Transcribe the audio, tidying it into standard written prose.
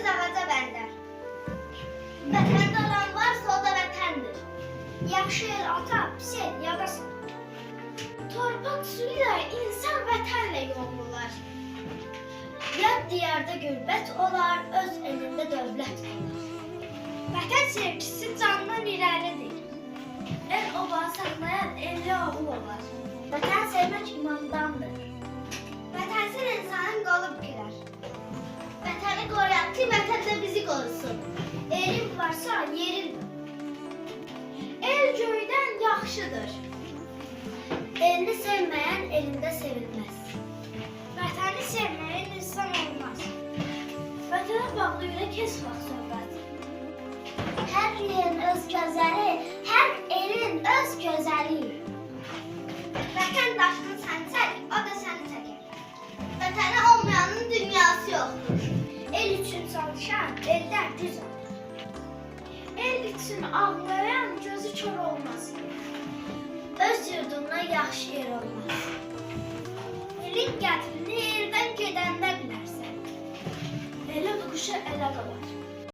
Göz ağaca bənzər. Vətəndə olan varsa o da vətəndir. Yaxşı el ata, pis el yadasın. Torpaq suyla insan vətənlə yoğrular. Yad diyarda qürbət olar, öz elində dövlət olar. Vətən sevgisi candan irəlidir. El obağı saxlayan elli oğul olar. Vətən sevmək imandandır. Vətənsiz insanın qolu bükülər. Vətəni qoruyaq ki, vətən də bizi qorusun. Elin varsa yerin var. El göydən yaxşıdır. Elini sevməyən elində sevilməz. Vətəni sevməyən insan olmaz. Vətənə bağlı ürək heç vaxt söhbət. Hər yerin öz gözəli, hər elin öz gözəli. Vətən daşını sən çək, o da səni çəkər. Vətəni olmayanın dünyası yoxdur. El üçün çalışan eldən güz alır. El üçün ağlayan gözü kör olmaz. Öz yurdundan yaxşı yer olmaz. Elin qədrini eldən gedəndə bilərsən. Elə bu quşa elə qalar.